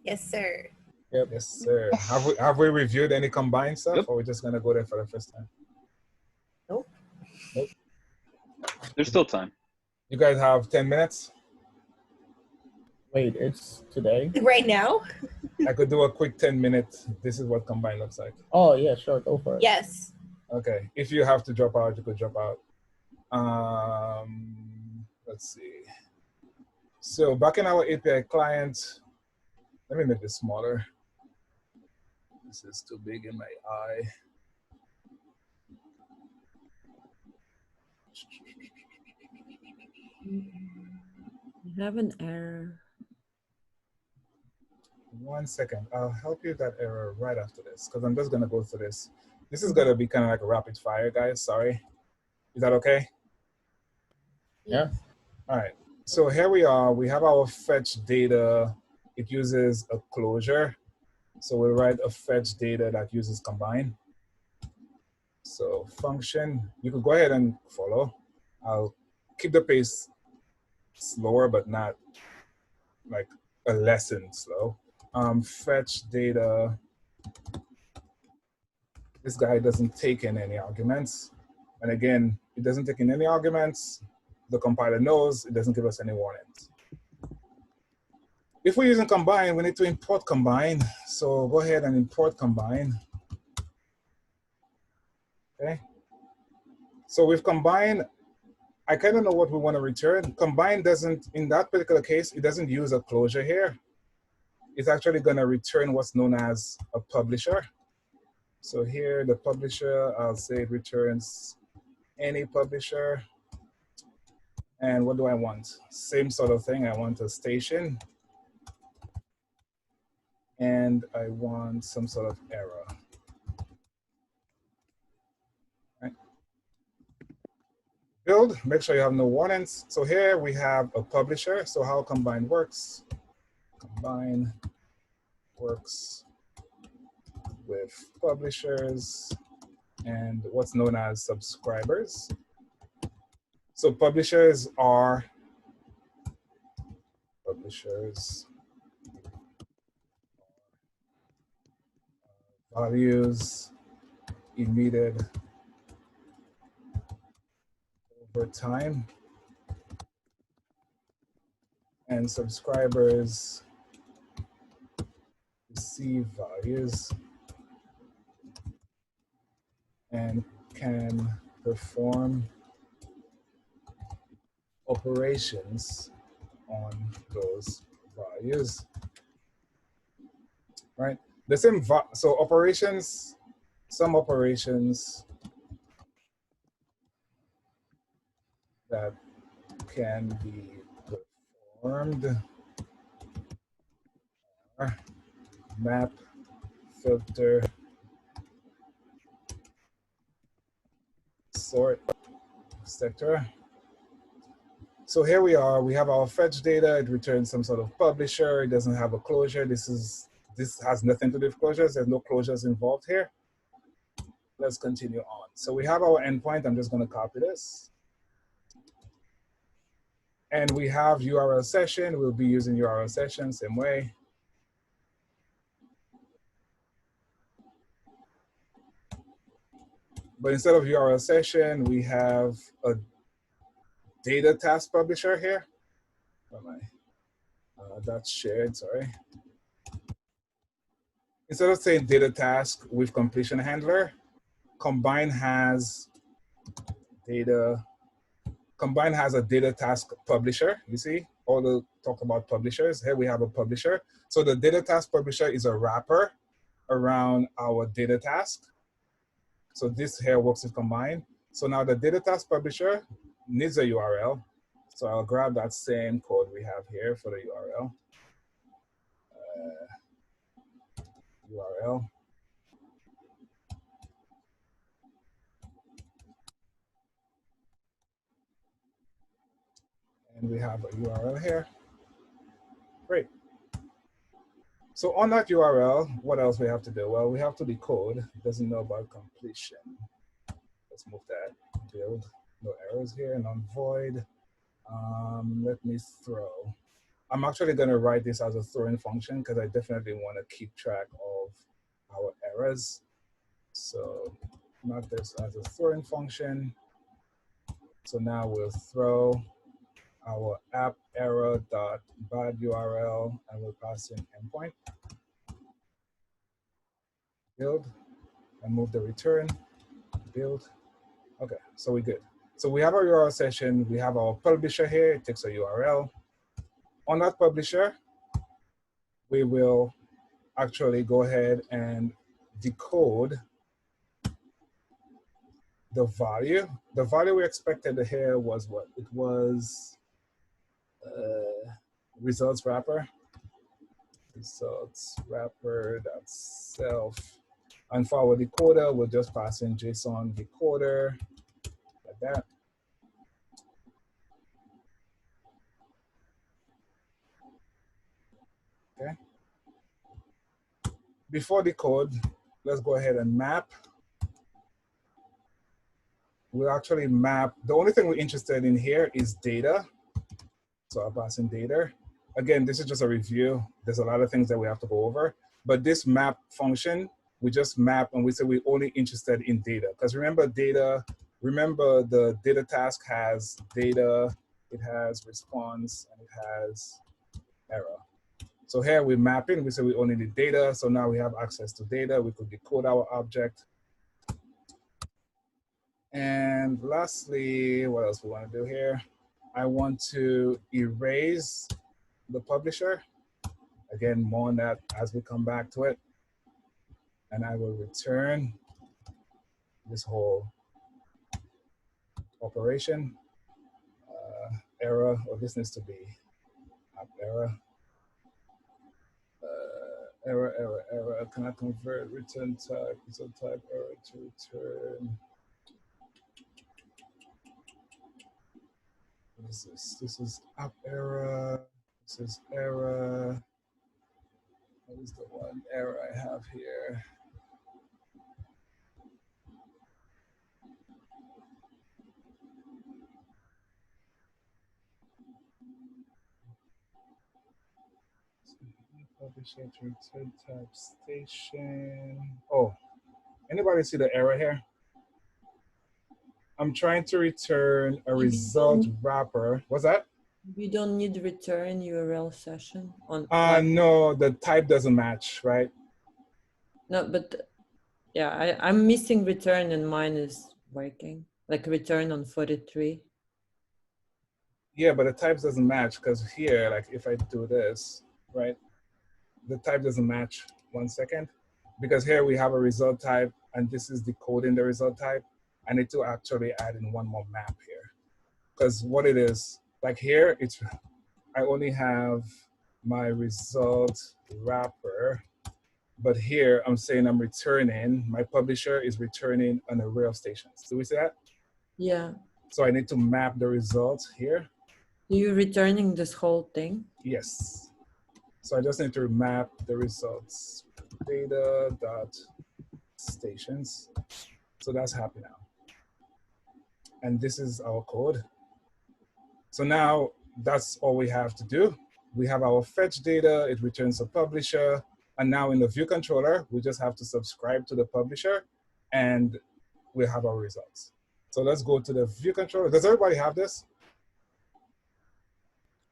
Yes, sir. Yep. Yes, sir. Have we reviewed any combined stuff, Yep. or we're just gonna go there for the first time? Nope. Nope. There's still time. You guys have 10 minutes. Wait, it's today? Right now? I could do a quick 10-minute. This is what combined looks like. Oh, yeah, sure. Go for it. Yes. Okay. If you have to drop out, you could drop out. Let's see. So back in our API client, let me make this smaller. This is too big in my eye. You have an error. 1 second. I'll help you with that error right after this, because I'm just going to go through this. This is going to be kind of like a rapid fire, guys. Sorry. Is that okay? Yeah. All right. So here we are. We have our fetch data. It uses a closure. So we'll write a fetch data that uses combine. So function, you could go ahead and follow. I'll keep the pace slower, but not like a lesson slow. Fetch data. This guy doesn't take in any arguments. And again, it doesn't take in any arguments. The compiler knows it doesn't give us any warnings. If we're using combine, we need to import combine. So go ahead and import combine. Okay. So with combine, I kind of know what we want to return. Combine doesn't, in that particular case, it doesn't use a closure here. It's actually going to return what's known as a publisher. So here, the publisher, I'll say it returns any publisher. And what do I want? Same sort of thing. I want a station. And I want some sort of error. Right. Build, make sure you have no warnings. So here we have a publisher. So how combine works? Combine works with publishers and what's known as subscribers. So publishers are values emitted over time, and subscribers receive values and can perform operations on those values, right? The same, so operations, some operations that can be performed are map, filter, sort, etc. So here we are, we have our fetch data, it returns some sort of publisher, it doesn't have a closure. This has nothing to do with closures, there's no closures involved here. Let's continue on. So we have our endpoint, I'm just gonna copy this. And we have URL session, we'll be using URL session, same way. But instead of URL session, we have a data task publisher here. That's shared, sorry. Instead of saying data task with completion handler, Combine has a data task publisher. You see, all the talk about publishers. Here we have a publisher. So the data task publisher is a wrapper around our data task. So this here works with Combine. So now the data task publisher needs a URL. So I'll grab that same code we have here for the URL. URL. And we have a URL here. Great. So on that URL, what else we have to do? Well, we have to decode. It doesn't know about completion. Let's move that. Build. No errors here, non-void. Let me throw. I'm actually going to write this as a throwing function because I definitely want to keep track of our errors. So mark this as a throwing function. So now we'll throw our app error dot bad URL and we'll pass in endpoint. Build and move the return. Build. Okay, so we're good. So we have our URL session. We have our publisher here. It takes a URL. On that publisher, we will actually go ahead and decode the value. The value we expected here was what? It was results wrapper. Results wrapper that's self. And for our decoder, we'll just pass in JSON decoder like that. Okay. Before decode, let's go ahead and map. We'll actually map. The only thing we're interested in here is data. So I'll pass in data. Again, this is just a review. There's a lot of things that we have to go over. But this map function, we just map and we say we're only interested in data. Because remember data, remember the data task has data, it has response, and it has error. So here we map in, we say we only need data. So now we have access to data. We could decode our object. And lastly, what else we want to do here? I want to erase the publisher. Again, more on that as we come back to it. And I will return this whole operation. Error, or this needs to be app error. Error, cannot convert return type, result type error to return. What is this? This is app error. This is error. What is the one error I have here? Publisher to return type station. Oh, anybody see the error here? I'm trying to return a result wrapper. What's that? You don't need return URL session on. No, the type doesn't match, right? No, but yeah, I'm missing return and mine is working. Like return on 43. Yeah, but the types doesn't match because here, like if I do this, right? The type doesn't match. 1 second. Because here we have a result type and this is decoding the result type. I need to actually add in one more map here. Because what it is, like here, it's I only have my result wrapper. But here I'm saying I'm returning, my publisher is returning an array of stations. Do we see that? Yeah. So I need to map the results here. You're returning this whole thing? Yes. So I just need to map the results. Data dot stations. So that's happy now. And this is our code. So now that's all we have to do. We have our fetch data, it returns a publisher. And now in the view controller, we just have to subscribe to the publisher and we have our results. So let's go to the view controller. Does everybody have this?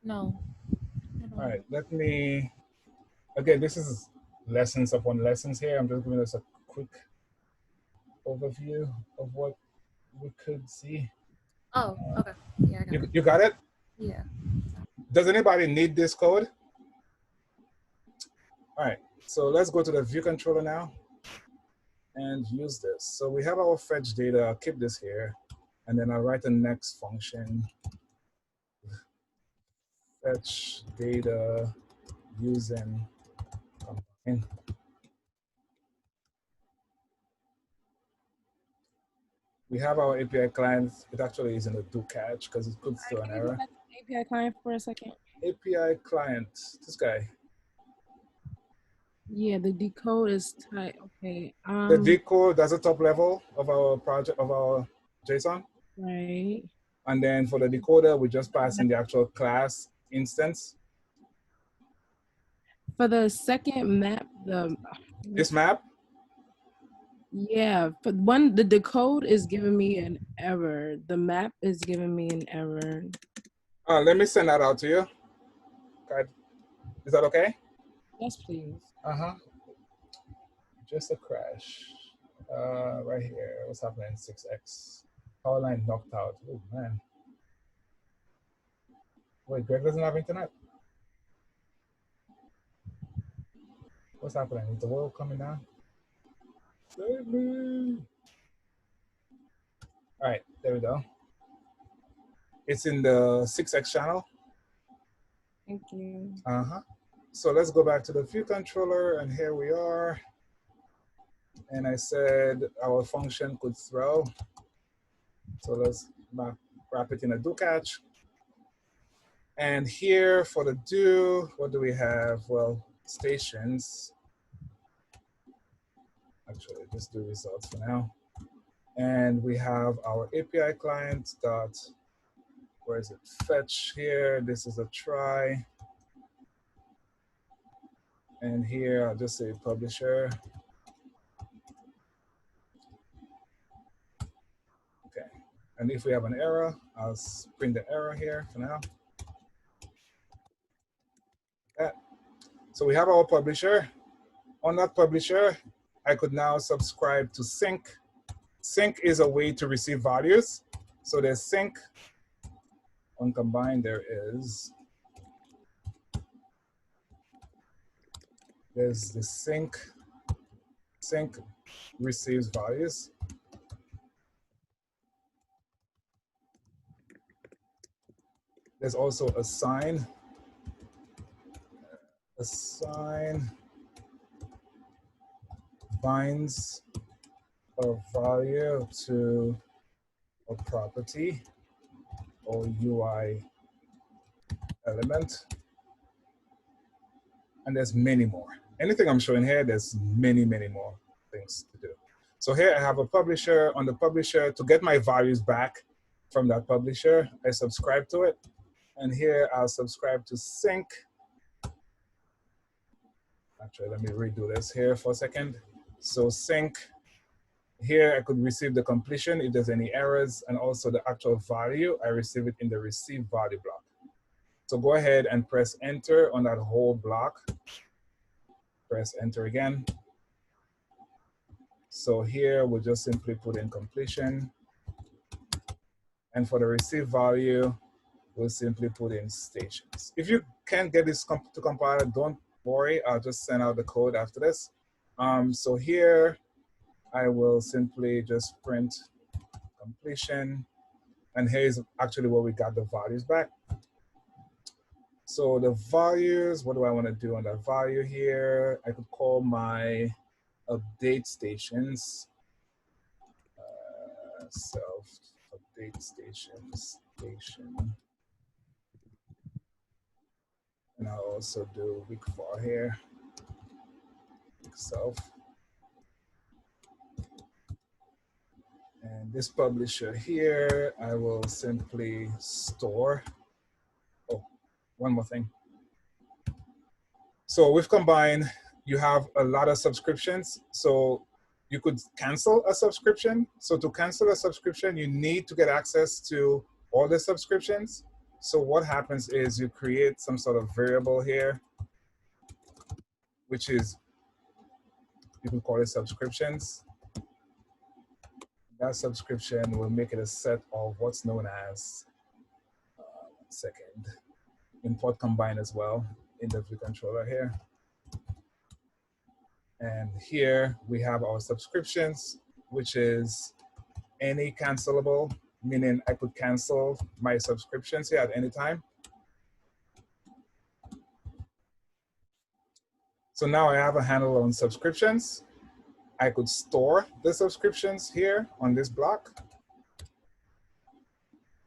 No. All right, let me, again, this is lessons upon lessons here. I'm just giving us a quick overview of what we could see. Oh, okay. Yeah, I got it. You got it? Yeah. Does anybody need this code? All right, so let's go to the view controller now and use this. So we have our fetch data, I'll keep this here, and then I'll write the next function. Fetch data using combine. We have our API client. It actually is in a do catch because it could throw an error. API client for a second. API client, this guy. Yeah, the decode is tight. Okay. The decode, that's the top level of our project, of our JSON. Right. And then for the decoder, we just pass in the actual class instance. For the second map, This map, yeah, for one, the decode is giving me an error. The map is giving me an error. let me send that out to you. Okay. Is that okay? Yes, please. Just a crash. Right here. What's happening? 6x. Power line knocked out. Oh man. Wait, Greg doesn't have internet. What's happening? Is the world coming down? Save me. All right, there we go. It's in the 6x channel. Thank you. So let's go back to the view controller, and here we are. And I said our function could throw. So let's wrap it in a do catch. And here for the do, what do we have? Well, stations. Actually, just do results for now. And we have our API client dot, where is it? Fetch here. This is a try. And here I'll just say publisher. Okay. And if we have an error, I'll print the error here for now. Yeah. So we have our publisher. On that publisher, I could now subscribe to sync. Sync is a way to receive values. So there's sync. On combine, there's the sync. Sync receives values. There's also assign. Assign binds a value to a property or UI element. And there's many more. Anything I'm showing here, there's many, many more things to do. So here I have a publisher. On the publisher, to get my values back from that publisher, I subscribe to it. And here I'll subscribe to sync. Actually, let me redo this here for a second. So sync, here I could receive the completion if there's any errors, and also the actual value, I receive it in the receive value block. So go ahead and press enter on that whole block. Press enter again. So here we'll just simply put in completion. And for the receive value, we'll simply put in stations. If you can't get this to compile, don't worry, I'll just send out the code after this. So here, I will simply just print completion. And here's actually where we got the values back. So the values, what do I want to do on that value here? I could call my update stations, self update stations, station. And I'll also do weak for here, self. And this publisher here, I will simply store. Oh, one more thing. So with Combine, you have a lot of subscriptions. So you could cancel a subscription. So to cancel a subscription, you need to get access to all the subscriptions. So what happens is you create some sort of variable here, which is, you can call it subscriptions. That subscription will make it a set of what's known as, one second, import combine as well in the view controller here. And here we have our subscriptions, which is any cancelable, meaning I could cancel my subscriptions here at any time. So now I have a handle on subscriptions. I could store the subscriptions here on this block.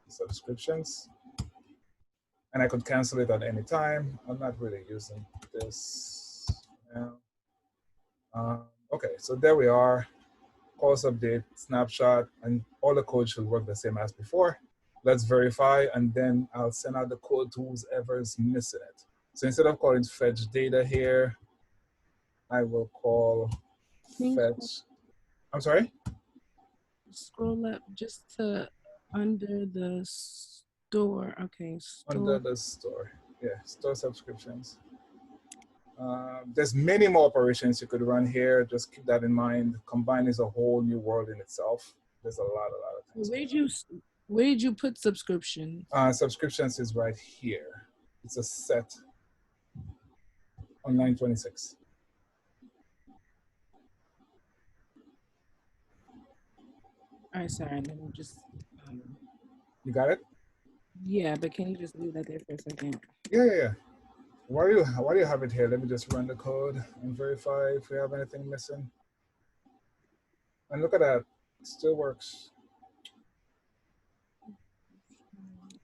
Subscriptions. And I could cancel it at any time. I'm not really using this now. Okay, so there we are. Course update, snapshot, and all the code should work the same as before. Let's verify, and then I'll send out the code to whoever's missing it. So instead of calling fetch data here, I will call Can you fetch. I'm sorry? scroll up just to under the store. Okay, Under store. the store. Yeah, store subscriptions. There's many more operations you could run here. Just keep that in mind. Combine is a whole new world in itself. There's a lot of things. Where did you put subscription? Subscriptions is right here. It's a set on line 26. All right, sorry, let me just. You got it? Yeah, but can you just leave that there for a second? Yeah. Why do you have it here? Let me just run the code and verify if we have anything missing. And look at that, it still works.